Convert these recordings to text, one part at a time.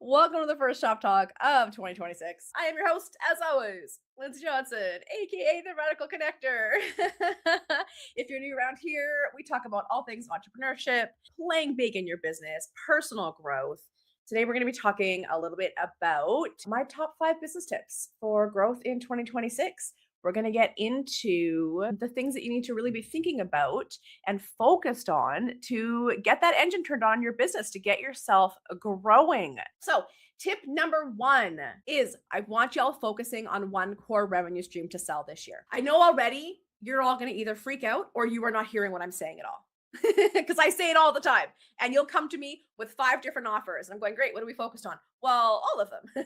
Welcome to the first shop talk of 2026. I am your host, as always, Lindsay Johnson, aka the Radical Connector. If you're new around here, we talk about all things entrepreneurship, playing big in your business, personal growth. Today, we're going to be talking a little bit about my top 5 business tips for growth in 2026. We're going to get into the things that you need to really be thinking about and focused on to get that engine turned on in your business, to get yourself growing. So, tip number 1 is I want y'all focusing on one core revenue stream to sell this year. I know already you're all going to either freak out or you are not hearing what I'm saying at all. Because I say it all the time, and you'll come to me with 5 different offers. And I'm going, great, what are we focused on? Well, all of them.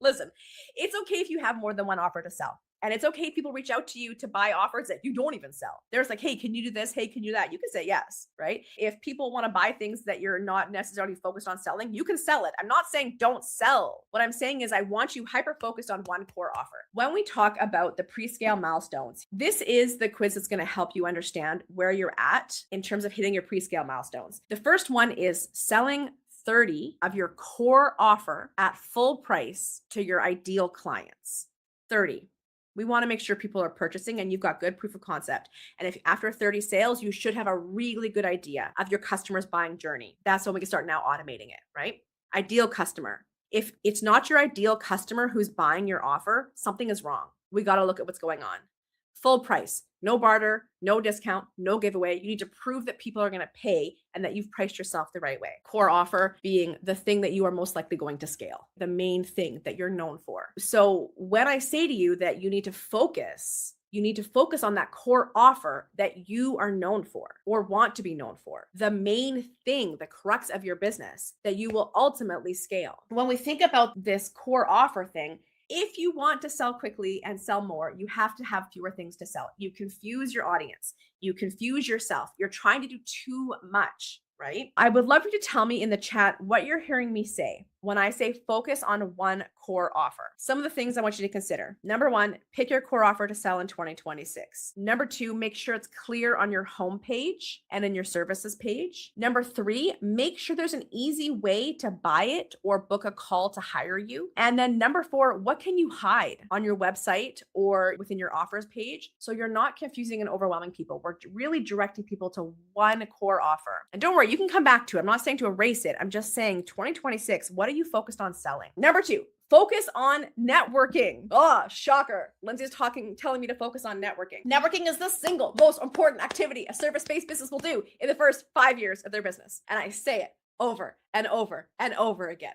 Listen, it's okay if you have more than one offer to sell. And it's okay if people reach out to you to buy offers that you don't even sell. There's like, hey, can you do this? Hey, can you do that? You can say yes, right? If people want to buy things that you're not necessarily focused on selling, you can sell it. I'm not saying don't sell. What I'm saying is I want you hyper-focused on one core offer. When we talk about the pre-scale milestones, this is the quiz that's going to help you understand where you're at in terms of hitting your pre-scale milestones. The first one is selling 30 of your core offer at full price to your ideal clients. 30. We want to make sure people are purchasing and you've got good proof of concept. And if after 30 sales, you should have a really good idea of your customer's buying journey. That's when we can start now automating it, right? Ideal customer. If it's not your ideal customer who's buying your offer, something is wrong. We got to look at what's going on. Full price, no barter, no discount, no giveaway. You need to prove that people are going to pay and that you've priced yourself the right way. Core offer being the thing that you are most likely going to scale, the main thing that you're known for. So when I say to you that you need to focus on that core offer that you are known for or want to be known for, the main thing, the crux of your business that you will ultimately scale. When we think about this core offer thing, if you want to sell quickly and sell more, you have to have fewer things to sell. You confuse your audience. You confuse yourself. You're trying to do too much, right? I would love you to tell me in the chat what you're hearing me say when I say focus on one core offer. Some of the things I want you to consider. Number 1, pick your core offer to sell in 2026. Number 2, make sure it's clear on your homepage and in your services page. Number 3, make sure there's an easy way to buy it or book a call to hire you. And then number 4, what can you hide on your website or within your offers page so you're not confusing and overwhelming people? We're really directing people to one core offer. And don't worry, you can come back to it. I'm not saying to erase it. I'm just saying 2026, what are you focused on selling? Number 2, focus on networking. Oh, shocker. Lindsay's telling me to focus on networking. Networking is the single most important activity a service-based business will do in the first 5 years of their business. And I say it over and over and over again.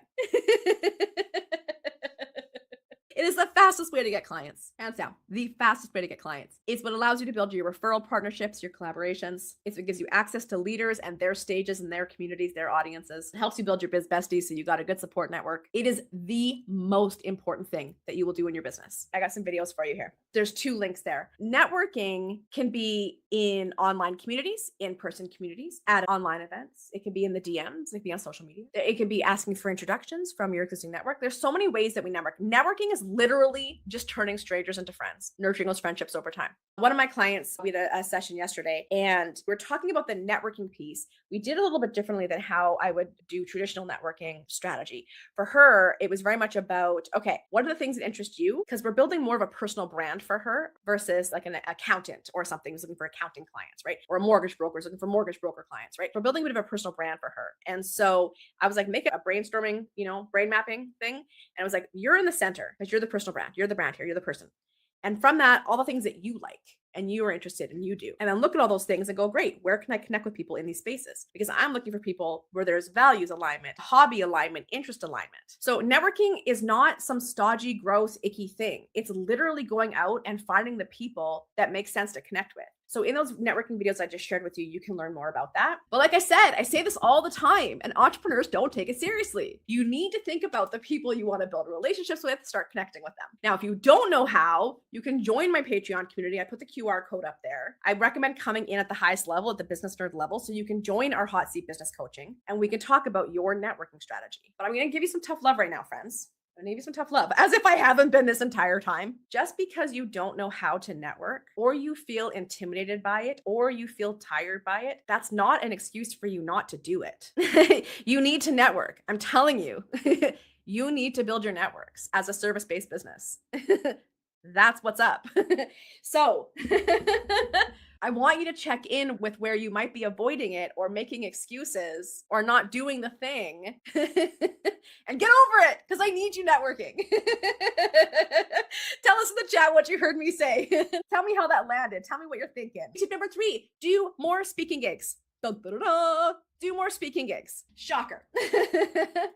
It is the fastest way to get clients, hands down, the fastest way to get clients. It's what allows you to build your referral partnerships, your collaborations. It's what gives you access to leaders and their stages and their communities, their audiences. It helps you build your biz besties so you got a good support network. It is the most important thing that you will do in your business. I got some videos for you here. There's 2 links there. Networking can be in online communities, in-person communities, at online events. It can be in the DMs, it can be on social media. It can be asking for introductions from your existing network. There's so many ways that we network. Networking is literally just turning strangers into friends, nurturing those friendships over time. One of my clients, we had a session yesterday, and we're talking about the networking piece. We did a little bit differently than how I would do traditional networking strategy. For her, it was very much about, okay, what are the things that interest you? Because we're building more of a personal brand for her versus like an accountant or something who's looking for accounting clients, right? Or a mortgage broker who's looking for mortgage broker clients, right? We're building a bit of a personal brand for her. And so I was like, make it a brainstorming, brain mapping thing. And I was like, you're in the center because you're the personal brand. You're the brand here. You're the person. And from that, all the things that you like and you are interested in, you do. And then look at all those things and go, great, where can I connect with people in these spaces? Because I'm looking for people where there's values alignment, hobby alignment, interest alignment. So networking is not some stodgy, gross, icky thing. It's literally going out and finding the people that make sense to connect with. So in those networking videos I just shared with you, you can learn more about that. But like I said, I say this all the time, and entrepreneurs don't take it seriously. You need to think about the people you want to build relationships with, start connecting with them. Now, if you don't know how, you can join my Patreon community. I put the QR code up there. I recommend coming in at the highest level, at the business nerd level, so you can join our hot seat business coaching and we can talk about your networking strategy. But I'm going to give you some tough love right now, friends. I need some tough love, as if I haven't been this entire time. Just because you don't know how to network, or you feel intimidated by it, or you feel tired by it, that's not an excuse for you not to do it. You need to network. I'm telling you, you need to build your networks as a service-based business. That's what's up. So I want you to check in with where you might be avoiding it or making excuses or not doing the thing and get over it, because I need you networking. Tell us in the chat what you heard me say. Tell me how that landed. Tell me what you're thinking. Tip number 3, do more speaking gigs. Dun, dun, dun, dun. Do more speaking gigs. Shocker.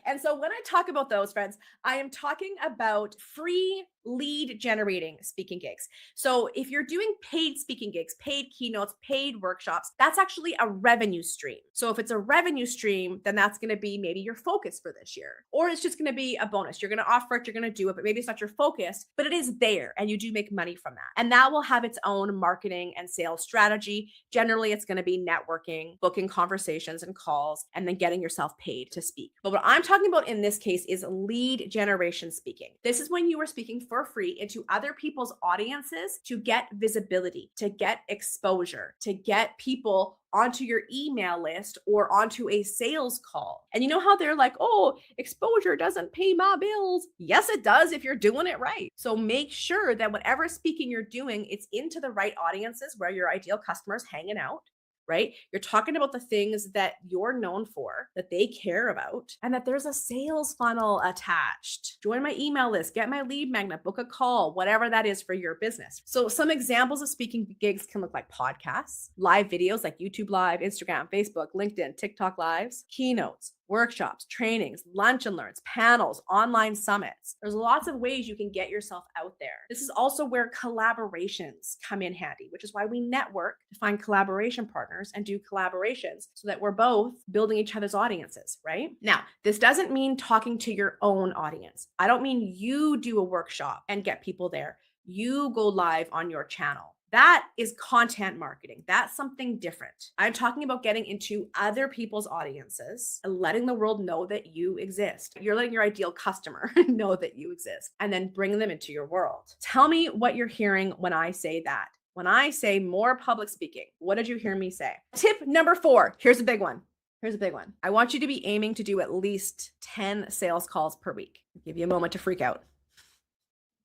And so when I talk about those, friends, I am talking about free lead generating speaking gigs. So if you're doing paid speaking gigs, paid keynotes, paid workshops, that's actually a revenue stream. So if it's a revenue stream, then that's going to be maybe your focus for this year, or it's just going to be a bonus. You're going to offer it, you're going to do it, but maybe it's not your focus, but it is there and you do make money from that. And that will have its own marketing and sales strategy. Generally, it's going to be networking, booking conversations and calls, and then getting yourself paid to speak. But what I'm talking about in this case is lead generation speaking. This is when you are speaking for free into other people's audiences to get visibility, to get exposure, to get people onto your email list or onto a sales call. And you know how they're like, oh, exposure doesn't pay my bills. Yes, it does if you're doing it right. So make sure that whatever speaking you're doing, it's into the right audiences where your ideal customers hanging out. Right? You're talking about the things that you're known for, that they care about, and that there's a sales funnel attached. Join my email list, get my lead magnet, book a call, whatever that is for your business. So some examples of speaking gigs can look like podcasts, live videos like YouTube Live, Instagram, Facebook, LinkedIn, TikTok Lives, keynotes, workshops, trainings, lunch and learns, panels, online summits. There's lots of ways you can get yourself out there. This is also where collaborations come in handy, which is why we network to find collaboration partners and do collaborations so that we're both building each other's audiences, right? Now, this doesn't mean talking to your own audience. I don't mean you do a workshop and get people there. You go live on your channel. That is content marketing. That's something different. I'm talking about getting into other people's audiences and letting the world know that you exist. You're letting your ideal customer know that you exist and then bring them into your world. Tell me what you're hearing when I say that. When I say more public speaking, what did you hear me say? Tip number 4. Here's a big one. Here's a big one. I want you to be aiming to do at least 10 sales calls per week. I'll give you a moment to freak out.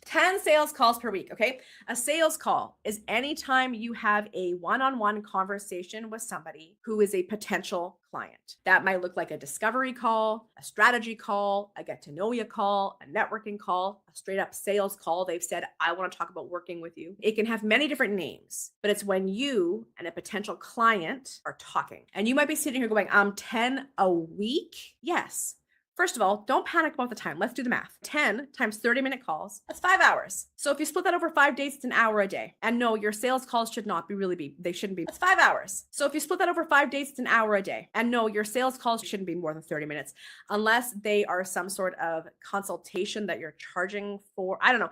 10 sales calls per week, okay? A sales call is anytime you have a one-on-one conversation with somebody who is a potential client. That might look like a discovery call, a strategy call, a get to know you call, a networking call, a straight up sales call. They've said, I want to talk about working with you. It can have many different names, but it's when you and a potential client are talking. And you might be sitting here going, 10 a week? Yes. First of all, don't panic about the time. Let's do the math. 10 times 30-minute calls, that's 5 hours. So if you split that over 5 days, it's an hour a day. And no, your sales calls should not be they shouldn't be. That's 5 hours. So if you split that over 5 days, it's an hour a day. And no, your sales calls shouldn't be more than 30 minutes unless they are some sort of consultation that you're charging for. I don't know.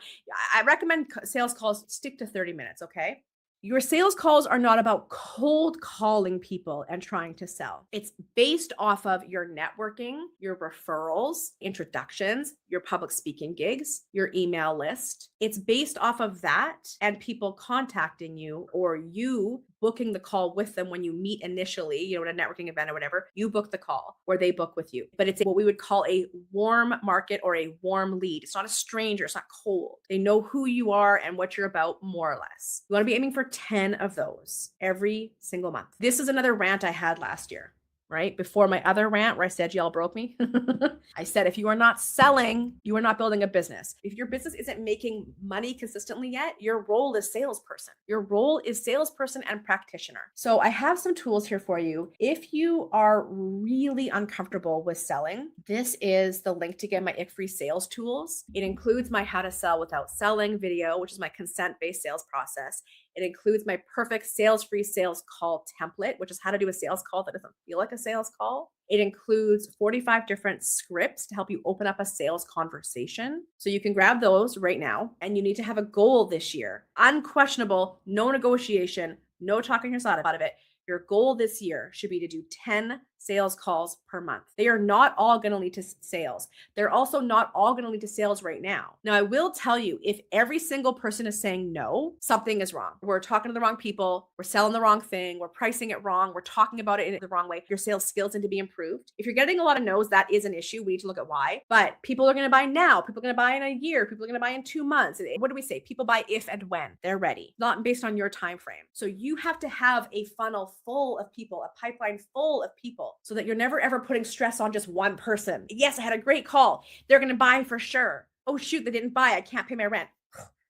I recommend sales calls stick to 30 minutes, okay? Your sales calls are not about cold calling people and trying to sell. It's based off of your networking, your referrals, introductions, your public speaking gigs, your email list. It's based off of that and people contacting you or you booking the call with them when you meet initially, at a networking event or whatever, you book the call or they book with you. But it's what we would call a warm market or a warm lead. It's not a stranger. It's not cold. They know who you are and what you're about, more or less. You want to be aiming for 10 of those every single month. This is another rant I had last year. Right? Before my other rant where I said y'all broke me. I said, if you are not selling, you are not building a business. If your business isn't making money consistently yet, your role is salesperson. Your role is salesperson and practitioner. So I have some tools here for you. If you are really uncomfortable with selling, this is the link to get my ick-free sales tools. It includes my how to sell without selling video, which is my consent-based sales process. It includes my perfect sales-free sales call template, which is how to do a sales call that doesn't feel like a sales call. It includes 45 different scripts to help you open up a sales conversation. So you can grab those right now. And you need to have a goal this year. Unquestionable, no negotiation, no talking yourself out of it. Your goal this year should be to do 10 sales calls per month. They are not all going to lead to sales. They're also not all going to lead to sales right now. Now, I will tell you, if every single person is saying no, something is wrong. We're talking to the wrong people. We're selling the wrong thing. We're pricing it wrong. We're talking about it in the wrong way. Your sales skills need to be improved. If you're getting a lot of no's, that is an issue. We need to look at why. But people are going to buy now. People are going to buy in a year. People are going to buy in 2 months. What do we say? People buy if and when they're ready, not based on your time frame. So you have to have a funnel full of people, a pipeline full of people, so that you're never ever putting stress on just one person. Yes, I had a great call. They're going to buy for sure. Oh shoot, they didn't buy. I can't pay my rent.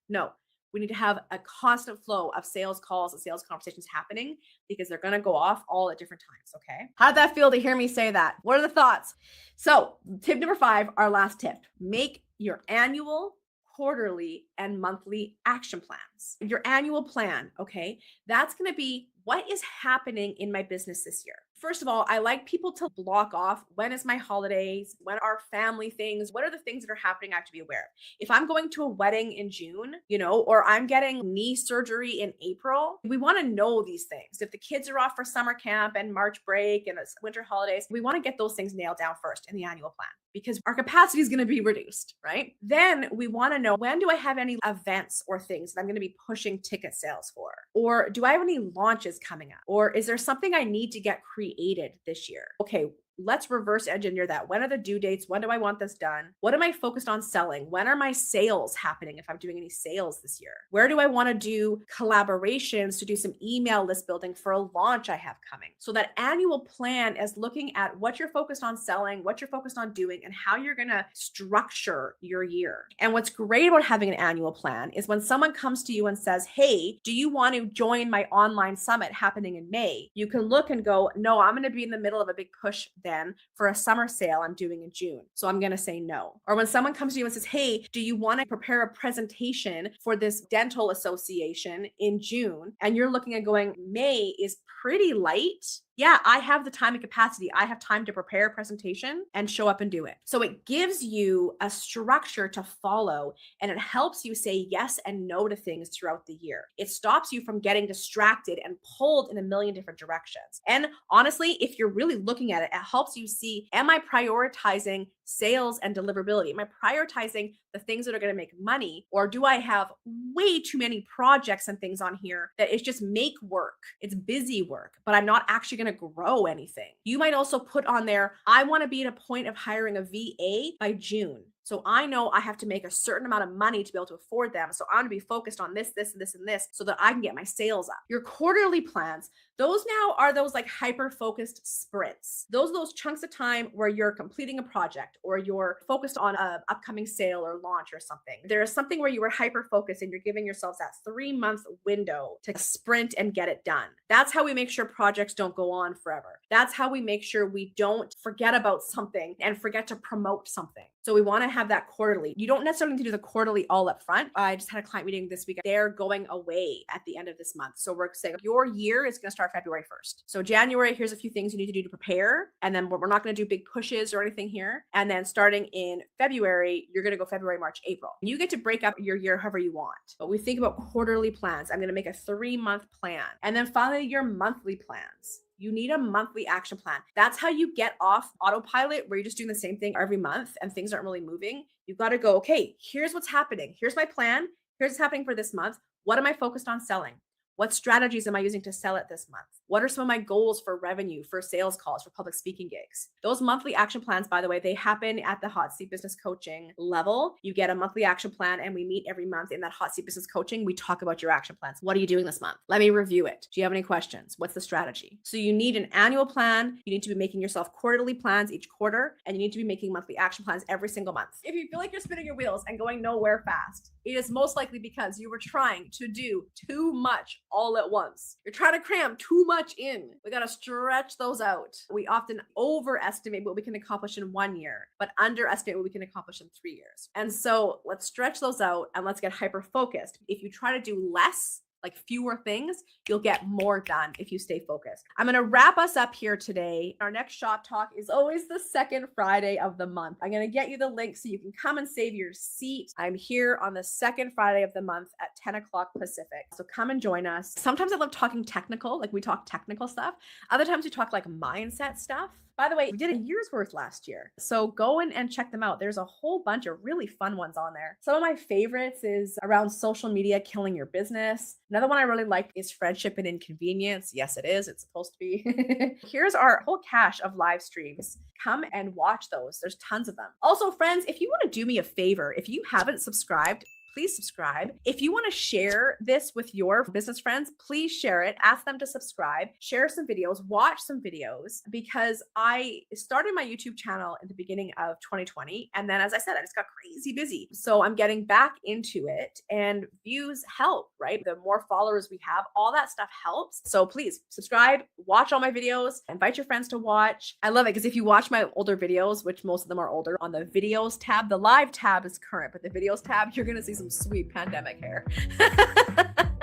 No, we need to have a constant flow of sales calls and sales conversations happening, because they're going to go off all at different times. Okay. How did that feel to hear me say that? What are the thoughts? So tip number 5, our last tip: make your annual, quarterly, and monthly action plans. Your annual plan, okay, that's going to be what is happening in my business this year. First of all, I like people to block off, when is my holidays? When are family things? What are the things that are happening I have to be aware of? If I'm going to a wedding in June, or I'm getting knee surgery in April, we want to know these things. If the kids are off for summer camp and March break and it's winter holidays, we want to get those things nailed down first in the annual plan, because our capacity is going to be reduced, right? Then we want to know, when do I have any events or things that I'm going to be pushing ticket sales for? Or do I have any launches coming up? Or is there something I need to get created this year? Okay, let's reverse engineer that. When are the due dates? When do I want this done? What am I focused on selling? When are my sales happening if I'm doing any sales this year? Where do I want to do collaborations to do some email list building for a launch I have coming? So that annual plan is looking at what you're focused on selling, what you're focused on doing, and how you're going to structure your year. And what's great about having an annual plan is when someone comes to you and says, hey, do you want to join my online summit happening in May? You can look and go, no, I'm going to be in the middle of a big push then for a summer sale I'm doing in June. So I'm going to say no. Or when someone comes to you and says, hey, do you want to prepare a presentation for this dental association in June? And you're looking at going, May is pretty light. Yeah, I have the time and capacity. I have time to prepare a presentation and show up and do it. So it gives you a structure to follow, and it helps you say yes and no to things throughout the year. It stops you from getting distracted and pulled in a million different directions. And honestly, if you're really looking at it, it helps you see, am I prioritizing sales and deliverability? Am I prioritizing the things that are going to make money? Or do I have way too many projects and things on here that it's just make work? It's busy work, but I'm not actually going to grow anything. You might also put on there, I want to be at a point of hiring a VA by June. So I know I have to make a certain amount of money to be able to afford them. So I'm going to be focused on this, this, and this, and this, so that I can get my sales up. Your quarterly plans, those now are those like hyper-focused sprints. Those are those chunks of time where you're completing a project or you're focused on an upcoming sale or launch or something. There is something where you were hyper-focused and you're giving yourselves that 3-month window to sprint and get it done. That's how we make sure projects don't go on forever. That's how we make sure we don't forget about something and forget to promote something. So we want to have that quarterly. You don't necessarily need to do the quarterly all up front. I just had a client meeting this week. They're going away at the end of this month. So we're saying your year is going to start February 1st. So January, here's a few things you need to do to prepare. And then we're not going to do big pushes or anything here. And then starting in February, you're going to go February, March, April. You get to break up your year however you want. But we think about quarterly plans. I'm going to make a 3-month plan. And then finally, your monthly plans. You need a monthly action plan. That's how you get off autopilot, where you're just doing the same thing every month and things aren't really moving. You've got to go, okay, here's what's happening. Here's my plan. Here's what's happening for this month. What am I focused on selling? What strategies am I using to sell it this month? What are some of my goals for revenue, for sales calls, for public speaking gigs? Those monthly action plans, by the way, they happen at the Hot Seat Business Coaching level. You get a monthly action plan and we meet every month in that Hot Seat Business Coaching. We talk about your action plans. What are you doing this month? Let me review it. Do you have any questions? What's the strategy? So you need an annual plan. You need to be making yourself quarterly plans each quarter, and you need to be making monthly action plans every single month. If you feel like you're spinning your wheels and going nowhere fast, it is most likely because you were trying to do too much all at once. You're trying to cram too much in. We got to stretch those out. We often overestimate what we can accomplish in 1 year, but underestimate what we can accomplish in 3 years. And so let's stretch those out and let's get hyper focused. If you try to do less, like fewer things, you'll get more done if you stay focused. I'm going to wrap us up here today. Our next shop talk is always the second Friday of the month. I'm going to get you the link so you can come and save your seat. I'm here on the second Friday of the month at 10 o'clock Pacific. So come and join us. Sometimes I love talking technical, like we talk technical stuff. Other times we talk like mindset stuff. By the way, we did a year's worth last year. So go in and check them out. There's a whole bunch of really fun ones on there. Some of my favorites is around social media killing your business. Another one I really like is friendship and inconvenience. Yes, it is. It's supposed to be. Here's our whole cache of live streams. Come and watch those. There's tons of them. Also, friends, if you want to do me a favor, if you haven't subscribed, please subscribe. If you want to share this with your business friends, please share it. Ask them to subscribe, share some videos, watch some videos, because I started my YouTube channel at the beginning of 2020. And then, as I said, I just got crazy busy. So I'm getting back into it, and views help, right? The more followers we have, all that stuff helps. So please subscribe, watch all my videos, invite your friends to watch. I love it because if you watch my older videos, which most of them are older, on the videos tab, the live tab is current, but the videos tab, you're going to see some sweet pandemic hair.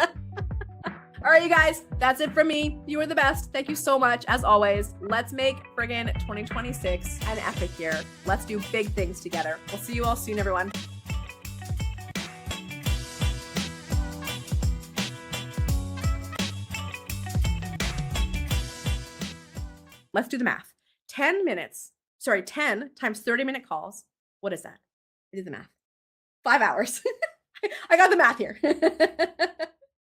All right, you guys, that's it from me. You are the best. Thank you so much. As always, let's make friggin' 2026 an epic year. Let's do big things together. We'll see you all soon, everyone. Let's do the math. 10 times 30-minute calls. What is that? I did the math. 5 hours. I got the math here.